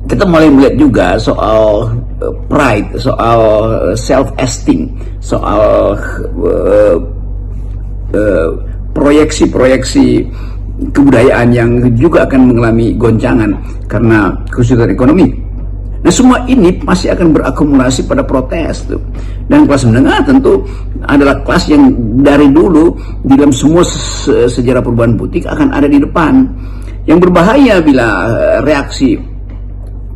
kita mulai melihat juga soal pride, soal self-esteem, soal proyeksi-proyeksi kebudayaan yang juga akan mengalami goncangan karena kesulitan ekonomi. Nah, semua ini pasti akan berakumulasi pada protes tuh. Dan kelas menengah tentu adalah kelas yang dari dulu di dalam semua sejarah perubahan putih akan ada di depan. Yang berbahaya bila reaksi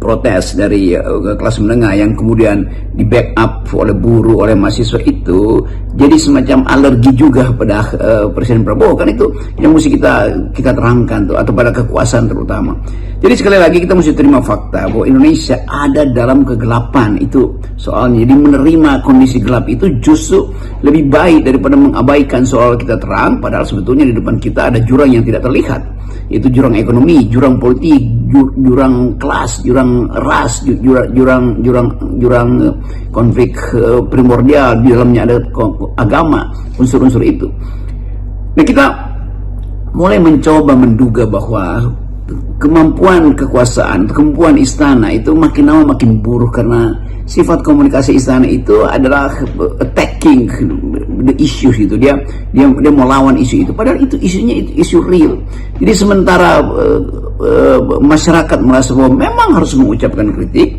protes dari kelas menengah yang kemudian di backup oleh buruh, oleh mahasiswa itu jadi semacam alergi juga pada Presiden Prabowo. Kan itu yang mesti kita terangkan tuh, atau pada kekuasaan terutama. Jadi sekali lagi kita mesti terima fakta bahwa Indonesia ada dalam kegelapan itu soalnya. Jadi menerima kondisi gelap itu justru lebih baik daripada mengabaikan soal kita terang, padahal sebetulnya di depan kita ada jurang yang tidak terlihat. Itu jurang ekonomi, jurang politik, jurang kelas, jurang ras, jurang konflik primordial, di dalamnya ada agama, unsur-unsur itu. Nah, kita mulai mencoba menduga bahwa kemampuan kekuasaan, kemampuan istana itu makin lama makin buruk karena sifat komunikasi istana itu adalah attacking the issues itu. Dia mau lawan isu itu, padahal itu isunya itu isu real. Jadi sementara masyarakat merasa bahwa memang harus mengucapkan kritik,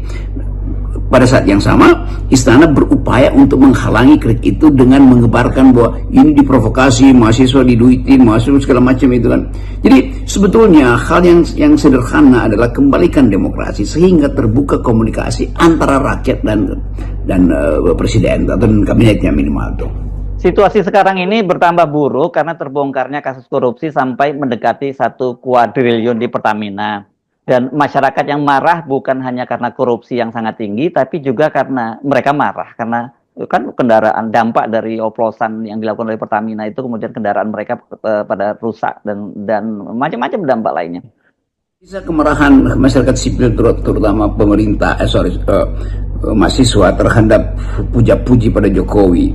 pada saat yang sama istana berupaya untuk menghalangi kritik itu dengan mengebarkan bahwa ini diprovokasi, mahasiswa diduitin, mahasiswa segala macam itu kan. Jadi sebetulnya hal yang sederhana adalah kembalikan demokrasi sehingga terbuka komunikasi antara rakyat dan presiden atau kabinetnya minimal tuh. Situasi sekarang ini bertambah buruk karena terbongkarnya kasus korupsi sampai mendekati 1 kuadriliun di Pertamina. Dan masyarakat yang marah bukan hanya karena korupsi yang sangat tinggi, tapi juga karena mereka marah karena kan kendaraan, dampak dari oplosan yang dilakukan oleh Pertamina itu kemudian kendaraan mereka pada rusak dan macam-macam dampak lainnya. Bisa kemarahan masyarakat sipil terutama pemerintah, mahasiswa terhadap puja-puji pada Jokowi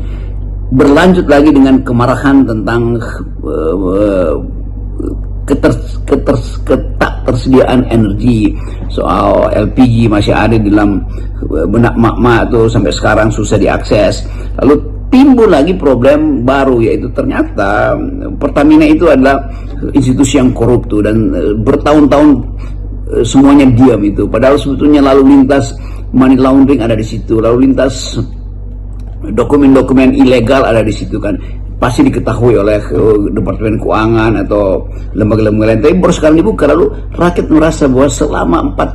berlanjut lagi dengan kemarahan tentang ketersediaan energi, soal LPG masih ada di dalam benak mak-mak tuh sampai sekarang susah diakses. Lalu timbul lagi problem baru, yaitu ternyata Pertamina itu adalah institusi yang korup tuh, dan bertahun-tahun semuanya diam itu. Padahal sebetulnya lalu lintas money laundering ada di situ, lalu lintas dokumen-dokumen ilegal ada di situ kan. Pasti diketahui oleh Departemen Keuangan atau lembaga-lembaga lain, tapi baru sekarang dibuka. Lalu rakyat merasa bahwa selama 4 tahun